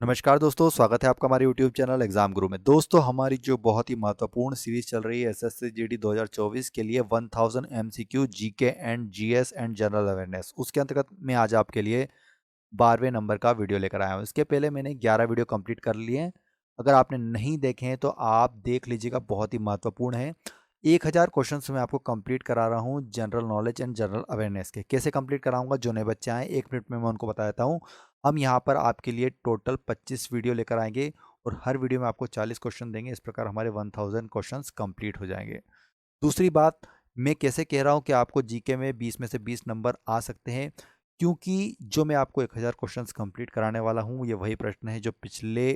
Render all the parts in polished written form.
नमस्कार दोस्तों, स्वागत है आपका हमारे यूट्यूब चैनल एग्जाम गुरु में। दोस्तों, हमारी जो बहुत ही महत्वपूर्ण सीरीज चल रही है एसएससी जीडी 2024 के लिए 1000 MCQ GK and GS and general awareness, उसके अंतर्गत मैं आज आपके लिए 12वें नंबर का वीडियो लेकर आया हूँ। इसके पहले मैंने 11 वीडियो कंप्लीट कर लिए हैं। अगर आपने नहीं देखे हैं तो आप देख लीजिएगा, बहुत ही महत्वपूर्ण है। 1000 क्वेश्चन मैं आपको कंप्लीट करा रहा हूँ general knowledge and general awareness के। कैसे कंप्लीट कराऊंगा, जो नए बच्चे आए 1 मिनट में मैं उनको बता देता हूँ। हम यहाँ पर आपके लिए टोटल 25 वीडियो लेकर आएंगे और हर वीडियो में आपको 40 क्वेश्चन देंगे। इस प्रकार हमारे 1000 क्वेश्चन कंप्लीट हो जाएंगे। दूसरी बात, मैं कैसे कह रहा हूँ कि आपको जीके में 20 में से 20 नंबर आ सकते हैं, क्योंकि जो मैं आपको 1000 क्वेश्चंस कंप्लीट कराने वाला हूँ ये वही प्रश्न है जो पिछले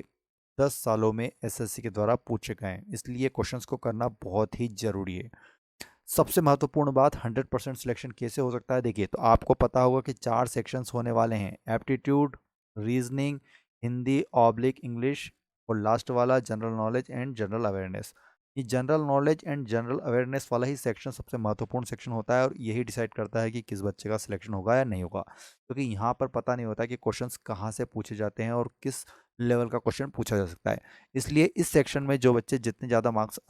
10 सालों में एसएससी के द्वारा पूछे गए हैं। इसलिए क्वेश्चंस को करना बहुत ही जरूरी है। सबसे महत्वपूर्ण बात, 100% सिलेक्शन कैसे हो सकता है। देखिए, तो आपको पता होगा कि 4 सेक्शंस होने वाले हैं: aptitude, reasoning, Hindi oblique English और लास्ट वाला general knowledge and general awareness. ये general knowledge and general awareness वाला ही सेक्शन सबसे महत्वपूर्ण सेक्शन होता है और यही डिसाइड करता है कि किस बच्चे का सिलेक्शन होगा या नहीं होगा, क्योंकि यहाँ पर पता नहीं होता कि क्वेश्चंस कहाँ से पूछे जाते हैं और किस लेवल का क्वेश्चन पूछा जा सकता है। इसलिए इस सेक्शन में जो बच्चे जितने ज़्यादा मार्क्स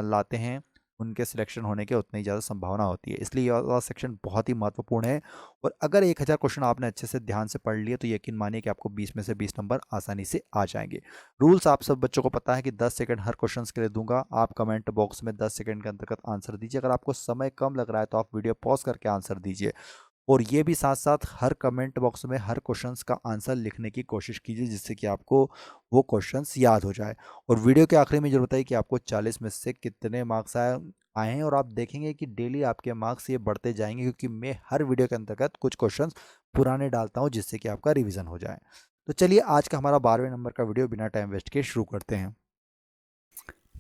लाते हैं उनके सिलेक्शन होने के उतनी ज़्यादा संभावना होती है। इसलिए ये वाला सेक्शन बहुत ही महत्वपूर्ण है। और अगर 1000 क्वेश्चन आपने अच्छे से ध्यान से पढ़ लिए तो यकीन मानिए कि आपको 20 में से 20 नंबर आसानी से आ जाएंगे। रूल्स आप सब बच्चों को पता है कि 10 सेकंड हर क्वेश्चन के लिए दूंगा। आप कमेंट बॉक्स में 10 सेकंड के अंतर्गत आंसर दीजिए। अगर आपको समय कम लग रहा है तो आप वीडियो पॉज करके आंसर दीजिए। और ये भी साथ साथ हर कमेंट बॉक्स में हर क्वेश्चंस का आंसर लिखने की कोशिश कीजिए, जिससे कि आपको वो क्वेश्चंस याद हो जाए। और वीडियो के आखिरी में जरूर बताइए कि आपको 40 में से कितने मार्क्स आए हैं। और आप देखेंगे कि डेली आपके मार्क्स ये बढ़ते जाएंगे, क्योंकि मैं हर वीडियो के अंतर्गत कुछ क्वेश्चंस पुराने डालता हूँ जिससे कि आपका रिवीजन हो जाए। तो चलिए, आज का हमारा 12वें नंबर का वीडियो बिना टाइम वेस्ट के शुरू करते हैं।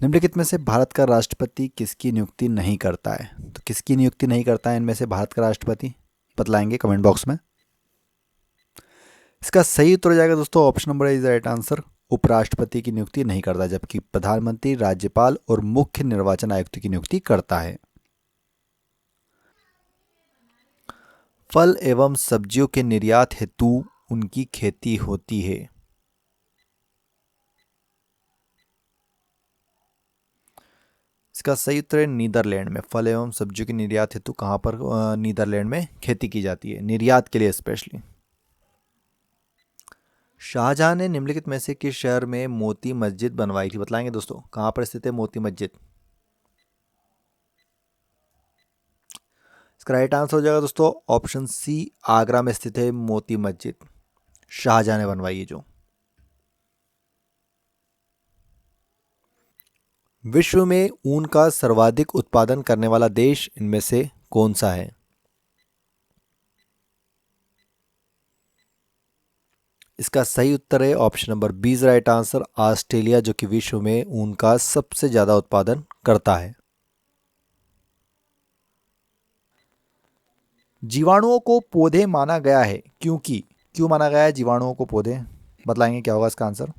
निम्नलिखित में से भारत का राष्ट्रपति किसकी नियुक्ति नहीं करता है? तो किसकी नियुक्ति नहीं करता है इनमें से भारत का राष्ट्रपति, बतलाएंगे कमेंट बॉक्स में। इसका सही उत्तर हो जाएगा दोस्तों, option number is right answer. उपराष्ट्रपति की नियुक्ति नहीं करता, जबकि प्रधानमंत्री, राज्यपाल और मुख्य निर्वाचन आयुक्त की नियुक्ति करता है। फल एवं सब्जियों के निर्यात हेतु उनकी खेती होती है। इसका सही उत्तर है नीदरलैंड में। फल एवं सब्जियों के निर्यात हेतु कहाँ पर नीदरलैंड में खेती की जाती है, निर्यात के लिए स्पेशली। शाहजहां ने निम्नलिखित में से किस शहर में मोती मस्जिद बनवाई थी? बतलाएंगे दोस्तों, कहाँ पर स्थित है मोती मस्जिद। इसका राइट आंसर हो जाएगा दोस्तों ऑप्शन सी, आगरा में स्थित है मोती मस्जिद। शाहजहां ने बनवाई है जो। विश्व में ऊन का सर्वाधिक उत्पादन करने वाला देश इनमें से कौन सा है? इसका सही उत्तर है option number B right answer, Australia, जो कि विश्व में ऊन का सबसे ज्यादा उत्पादन करता है। जीवाणुओं को पौधे माना गया है क्योंकि, क्यों माना गया है जीवाणुओं को पौधे? बतलाएंगे क्या होगा इसका आंसर।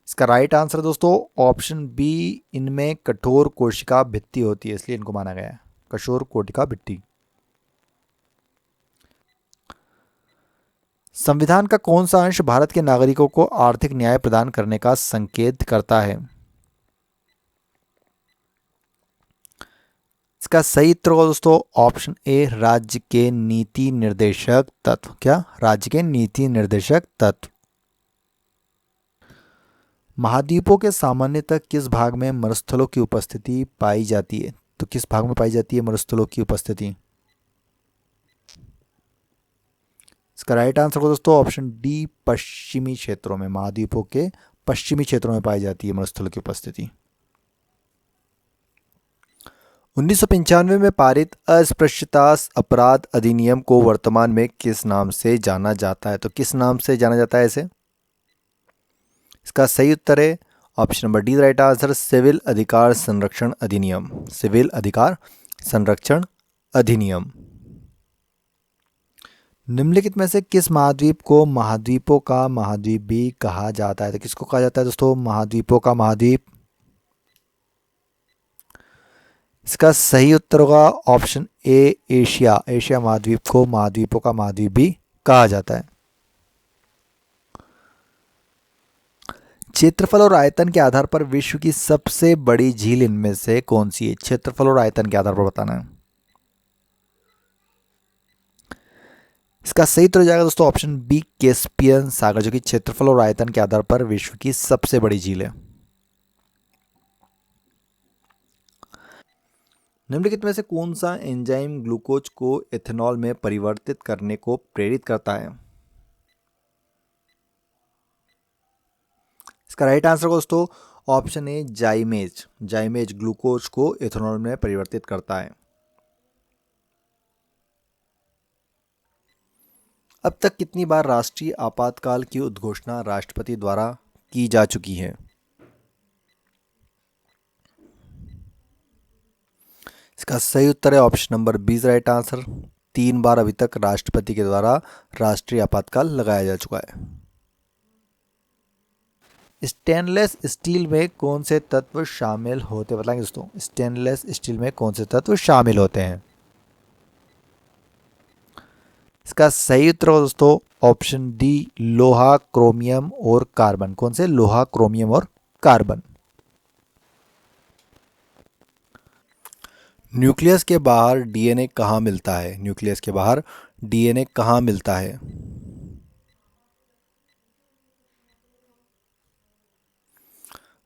इसका राइट आंसर दोस्तों ऑप्शन बी, इनमें कठोर कोशिका भित्ति होती है, इसलिए इनको माना गया है कठोर कोशिका भित्ति। संविधान का कौन सा अंश भारत के नागरिकों को आर्थिक न्याय प्रदान करने का संकेत करता है? इसका सही उत्तर होगा दोस्तों ऑप्शन ए, राज्य के नीति निर्देशक तत्व। क्या? राज्य के नीति निर्देशक तत्व। महाद्वीपों के सामान्यतः किस भाग में मरुस्थलों की उपस्थिति पाई जाती है? तो किस भाग में पाई जाती है मरुस्थलों की उपस्थिति? इसका राइट आंसर होगा दोस्तों ऑप्शन डी, पश्चिमी क्षेत्रों में। महाद्वीपों के पश्चिमी क्षेत्रों में पाई जाती है मरुस्थलों की उपस्थिति। 1995 में पारित अस्पृश्यता अपराध अधिनियम को वर्तमान में किस नाम से जाना जाता है? तो किस नाम से जाना जाता है इसे? इसका सही उत्तर है option number D right answer, civil अधिकार संरक्षण अधिनियम। सिविल अधिकार संरक्षण अधिनियम। निम्नलिखित में से किस महाद्वीप को महाद्वीपों का महाद्वीप भी कहा जाता है? तो किसको कहा जाता है दोस्तों महाद्वीपों का महाद्वीप? इसका सही उत्तर होगा ऑप्शन ए, एशिया। एशिया महाद्वीप को महाद्वीपों का महाद्वीप भी कहा जाता है। क्षेत्रफल और आयतन के आधार पर विश्व की सबसे बड़ी झील इनमें से कौन सी है? क्षेत्रफल और आयतन के आधार पर बताना है। इसका सही उत्तर हो जाएगा दोस्तों ऑप्शन बी, कैस्पियन सागर, जो कि क्षेत्रफल और आयतन के आधार पर विश्व की सबसे बड़ी झील है। निम्नलिखित में से कौन सा एंजाइम ग्लूकोज को एथेनॉल में परिवर्तित करने को प्रेरित करता है? इसका राइट आंसर दोस्तों ऑप्शन ए, जाइमेज। जाइमेज ग्लूकोज को एथेनॉल में परिवर्तित करता है। अब तक कितनी बार राष्ट्रीय आपातकाल की उद्घोषणा राष्ट्रपति द्वारा की जा चुकी है? इसका सही उत्तर है option number B, right answer. 3 बार अभी तक राष्ट्रपति के द्वारा राष्ट्रीय आपातकाल लगाया जा चुका है। स्टेनलेस स्टील में कौन से तत्व शामिल होते हैं? बताएंगे दोस्तों, स्टेनलेस स्टील में कौन से तत्व शामिल होते हैं? इसका सही उत्तर हो दोस्तों ऑप्शन डी, लोहा, क्रोमियम और कार्बन। कौन से? लोहा, क्रोमियम और कार्बन। न्यूक्लियस के बाहर डीएनए कहाँ मिलता है? न्यूक्लियस के बाहर डीएनए कहाँ मिलता है?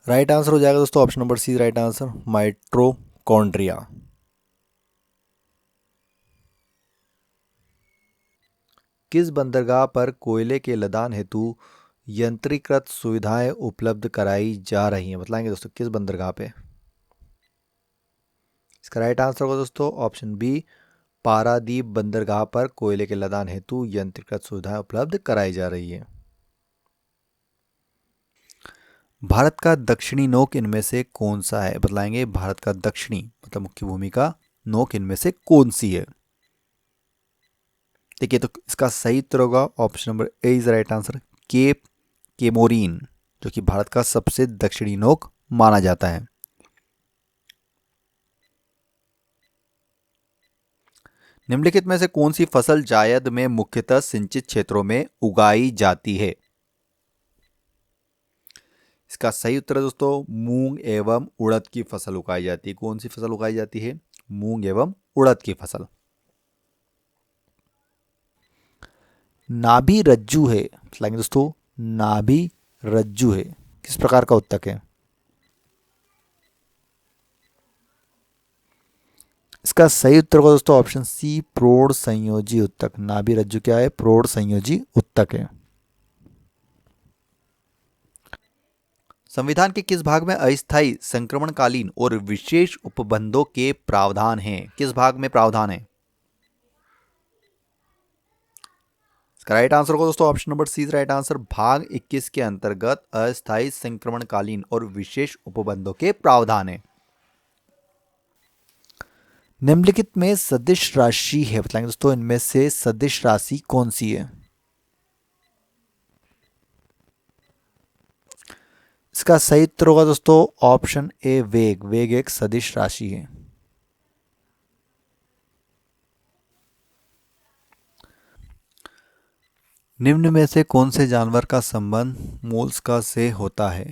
राइट आंसर हो जाएगा दोस्तों option number C, right answer, mitochondria. किस बंदरगाह पर कोयले के लदान हेतु यंत्रीकृत सुविधाएं उपलब्ध कराई जा रही हैं? बतलाएंगे दोस्तों किस बंदरगाह पे? इसका राइट आंसर होगा दोस्तों ऑप्शन बी, पारादीप बंदरगाह पर कोयले के लदान हेतु यंत्रीकृत सुविधाएं उपलब्ध कराई जा रही है। भारत का दक्षिणी नोक इनमें से कौन सा है? बतलाएंगे भारत का दक्षिणी मतलब मुख्य भूमि का नोक इनमें से कौन सी है? देखिए तो इसका सही उत्तर होगा option number A is right answer, Cape Comorin, जो कि भारत का सबसे दक्षिणी नोक माना जाता है। निम्नलिखित में से कौन सी फसल जायद में मुख्यतः सिंचित क्षेत्रों में उगाई जाती है? इसका सही उत्तर है दोस्तों मूंग एवं उड़द की फसल उगाई जाती है। कौन सी फसल उगाई जाती है? मूंग एवं उड़द की फसल। नाभि रज्जु है, लाएंगे दोस्तों, नाभि रज्जु है किस प्रकार का उत्तक है? इसका सही उत्तर होगा दोस्तों ऑप्शन सी, प्रौढ़ संयोजी उत्तक। नाभि रज्जु क्या है? प्रौढ़ संयोजी उत्तक है। संविधान के किस भाग में अस्थायी, संक्रमणकालीन और विशेष उपबंधों के प्रावधान हैं? किस भाग में प्रावधान है? इसका राइट आंसर होगा दोस्तों option number C, right answer, भाग 21 के अंतर्गत अस्थायी, संक्रमणकालीन और विशेष उपबंधों के प्रावधान है। निम्नलिखित में सदिश राशि है, बताएंगे दोस्तों इनमें से सदिश राशि कौन सी है? इसका सही उत्तर होगा दोस्तों ऑप्शन ए, वेग। वेग एक सदिश राशि है। निम्न में से कौन से जानवर का संबंध मोलस्का से होता है?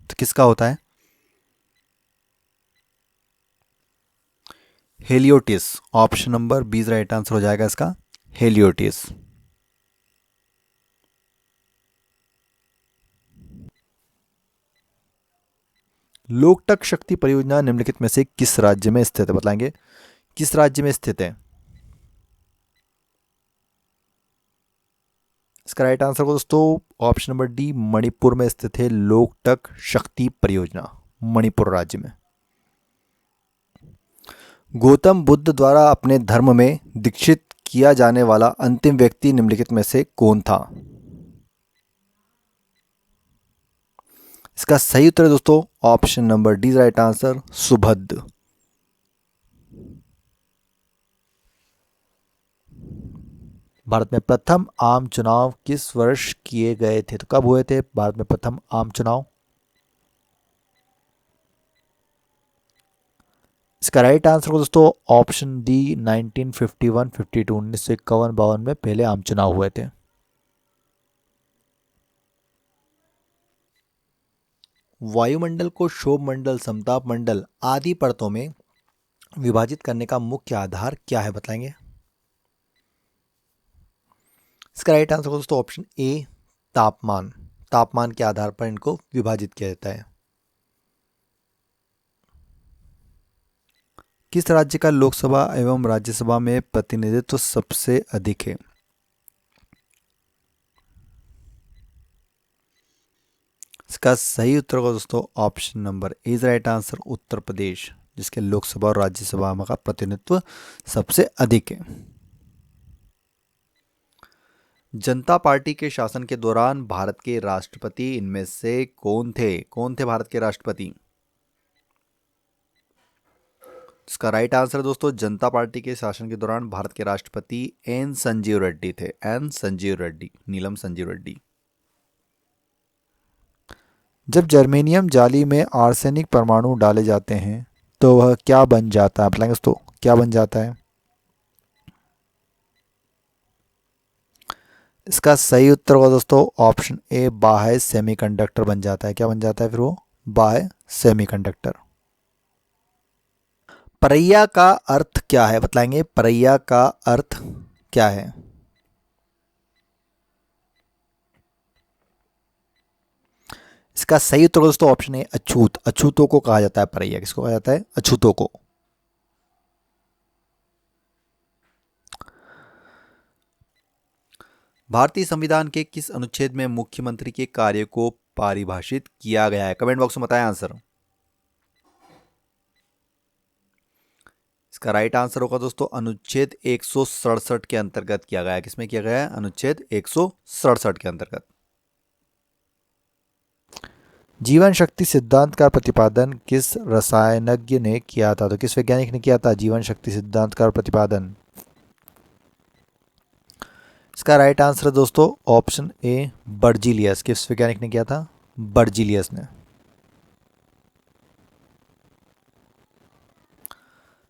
तो किसका होता है? Haliotis. Option number B right answer हो जाएगा इसका, हेलियोटिस। लोकटक शक्ति परियोजना निम्नलिखित में से किस राज्य में स्थित है? बताएंगे किस राज्य में स्थित है? इसका राइट आंसर को दोस्तों ऑप्शन नंबर डी, मणिपुर में स्थित है लोकटक शक्ति परियोजना, मणिपुर राज्य में। गौतम बुद्ध द्वारा अपने धर्म में दीक्षित किया जाने वाला अंतिम व्यक्ति निम्नलिखित में से कौन था? इसका सही उत्तर है दोस्तों option number D right answer, Subhadra. Bharat में प्रथम आम चुनाव किस वर्ष किए गए थे? तो कब हुए थे भारत में प्रथम आम चुनाव? इसका राइट आंसर को दोस्तों ऑप्शन डी, 1951-52, 1951-52 में पहले आम चुनाव हुए थे। वायुमंडल को क्षोभ मंडल, समताप मंडल आदि परतों में विभाजित करने का मुख्य आधार क्या है, बताएंगे? इसका राइट आंसर दोस्तों ऑप्शन ए, तापमान। तापमान के आधार पर इनको विभाजित किया जाता है। किस राज्य का लोकसभा एवं राज्यसभा में प्रतिनिधित्व सबसे अधिक है? इसका सही उत्तर होगा दोस्तों option number A is right answer, Uttar Pradesh, जिसके लोकसभा और राज्यसभा का प्रतिनिधित्व सबसे अधिक है। जनता पार्टी के शासन के दौरान भारत के राष्ट्रपति इनमें से कौन थे? कौन थे भारत के राष्ट्रपति? इसका राइट आंसर दोस्तों जनता पार्टी के शासन के दौरान भारत के राष्ट्रपति एन संजीव रेड्डी थे। एन संजीव रेड्डी, नीलम संजीव रेड्डी। जब जर्मेनियम जाली में आर्सेनिक परमाणु डाले जाते हैं तो वह क्या बन जाता है, बताएंगे दोस्तों? क्या बन जाता है? इसका सही उत्तर होगा दोस्तों ऑप्शन ए, बाह्य सेमीकंडक्टर बन जाता है। क्या बन जाता है फिर वो? बाह्य सेमीकंडक्टर। परैया का अर्थ क्या है, बताएंगे? परैया का अर्थ क्या है? इसका सही उत्तर दोस्तों ऑप्शन है अछूत। अछूतों को कहा जाता है परैया। किसको कहा जाता है? अछूतों को। भारतीय संविधान के किस अनुच्छेद में मुख्यमंत्री के कार्य को परिभाषित किया गया है? कमेंट बॉक्स में बताएं आंसर। इसका राइट आंसर होगा दोस्तों अनुच्छेद 167 के अंतर्गत किया गया है। किसमें किया गया है? अनुच्छेद 167 के अंतर्गत। जीवन शक्ति सिद्धांत का प्रतिपादन किस रसायनज्ञ ने किया था? तो किस वैज्ञानिक ने किया था जीवन शक्ति सिद्धांत का प्रतिपादन? इसका राइट आंसर दोस्तों ऑप्शन ए, बर्जीलियस। किस वैज्ञानिक ने किया था? बर्जीलियस ने।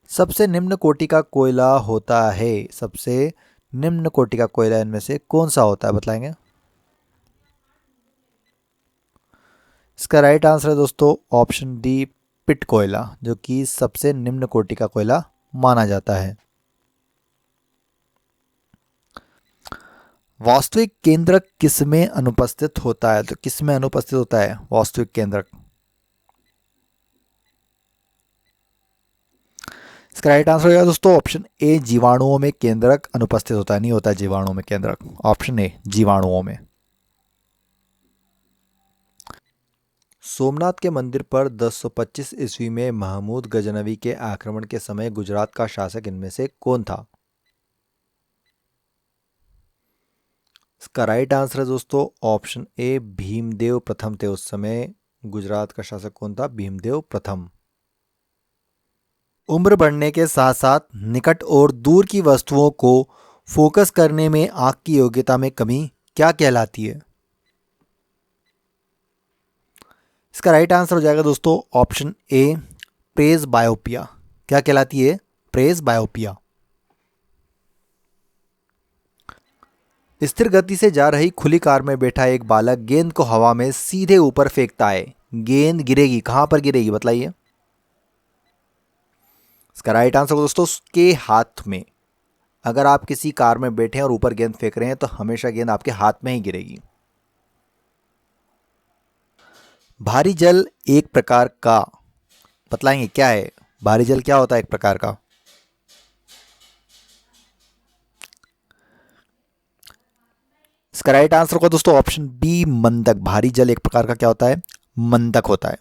सबसे निम्न कोटि का कोयला होता है। सबसे निम्न कोटि का कोयला इनमें से कौन सा होता है, बताएंगे? इसका राइट आंसर है दोस्तों ऑप्शन डी, पिट कोयला, जो कि सबसे निम्न कोटि का कोयला माना जाता है। वास्तविक केंद्रक किसमें अनुपस्थित होता है? तो किसमें अनुपस्थित होता है वास्तविक केंद्रक? इसका राइट आंसर होगा दोस्तों ऑप्शन ए, जीवाणुओं में केंद्रक अनुपस्थित होता है। नहीं होता है जीवाणुओं में केंद्रक। ऑप्शन ए, जीवाणुओं में। सोमनाथ के मंदिर पर 1025 ईस्वी में महमूद गजनवी के आक्रमण के समय गुजरात का शासक इनमें से कौन था? इसका राइट आंसर है दोस्तों ऑप्शन ए, भीमदेव प्रथम थे। उस समय गुजरात का शासक कौन था? भीमदेव प्रथम। उम्र बढ़ने के साथ साथ निकट और दूर की वस्तुओं को फोकस करने में आंख की योग्यता में कमी क्या कहलाती है? इसका राइट आंसर हो जाएगा दोस्तों ऑप्शन ए, प्रेस बायोपिया। क्या कहलाती है? प्रेस बायोपिया। स्थिर गति से जा रही खुली कार में बैठा एक बालक गेंद को हवा में सीधे ऊपर फेंकता है। गेंद गिरेगी, कहां पर गिरेगी बताइए? इसका राइट आंसर दोस्तों उसके हाथ में। अगर आप किसी कार में बैठे हैं और ऊपर गेंद फेंक रहे हैं तो हमेशा गेंद आपके हाथ में ही गिरेगी। भारी जल एक प्रकार का, बतलाएंगे क्या है? भारी जल क्या होता है एक प्रकार का? इसका राइट आंसर होगा दोस्तों ऑप्शन बी, मंदक। भारी जल एक प्रकार का क्या होता है? मंदक होता है।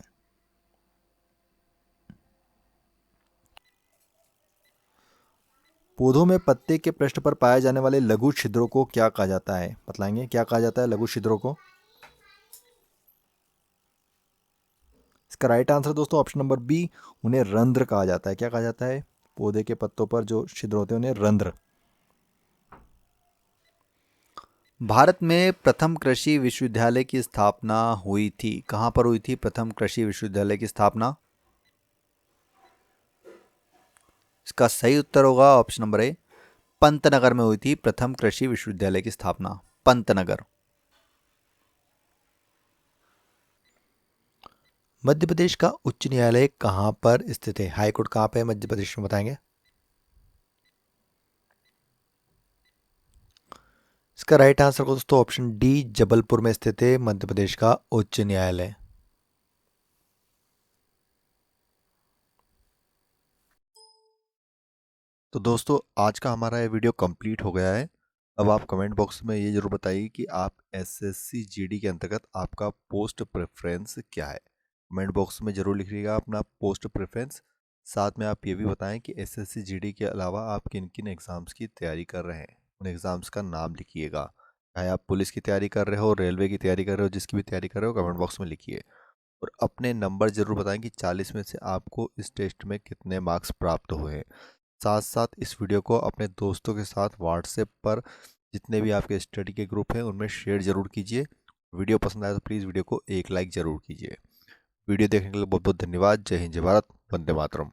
पौधों में पत्ते के पृष्ठ पर पाए जाने वाले लघु छिद्रों को क्या कहा जाता है? बतलाएंगे क्या कहा जाता है लघु छिद्रों को? इसका राइट आंसर दोस्तों ऑप्शन नंबर बी, उन्हें रंध्र कहा जाता है। क्या कहा जाता है? पौधे के पत्तों पर जो छिद्र होते हैं उन्हें रंध्र। भारत में प्रथम कृषि विश्वविद्यालय की स्थापना हुई थी। कहां पर हुई थी प्रथम कृषि विश्वविद्यालय की स्थापना? इसका सही उत्तर होगा ऑप्शन नंबर ए, पंतनगर में हुई थी प्रथम कृषि विश्वविद्यालय की स्थापना। पंतनगर। मध्य प्रदेश का उच्च न्यायालय कहाँ पर स्थित है? हाई कोर्ट कहाँ पे है मध्य प्रदेश में, बताएंगे? इसका राइट आंसर को दोस्तों ऑप्शन डी, जबलपुर में स्थित है मध्य प्रदेश का उच्च न्यायालय। तो दोस्तों आज का हमारा ये वीडियो कंप्लीट हो गया है। अब आप कमेंट बॉक्स में ये जरूर बताइए कि आप एसएससी जीडी के अंतर्गत आपका पोस्ट प्रेफरेंस क्या है। कमेंट बॉक्स में जरूर लिखिएगा अपना पोस्ट प्रेफरेंस। साथ में आप ये भी बताएं कि एसएससी जीडी के अलावा आप किन किन एग्ज़ाम्स की तैयारी कर रहे हैं, उन एग्ज़ाम्स का नाम लिखिएगा। चाहे आप पुलिस की तैयारी कर रहे हो, रेलवे की तैयारी कर रहे हो, जिसकी भी तैयारी कर रहे हो कमेंट बॉक्स में लिखिए। और अपने नंबर ज़रूर बताएं कि 40 में से आपको इस टेस्ट में कितने मार्क्स प्राप्त हुए हैं। साथ साथ इस वीडियो को अपने दोस्तों के साथ व्हाट्सएप पर, जितने भी आपके स्टडी के ग्रुप हैं उनमें शेयर ज़रूर कीजिए। वीडियो पसंद आए तो प्लीज़ वीडियो को एक लाइक ज़रूर कीजिए। वीडियो देखने के लिए बहुत बहुत धन्यवाद। जय हिंद, जय भारत, वंदे मातरम।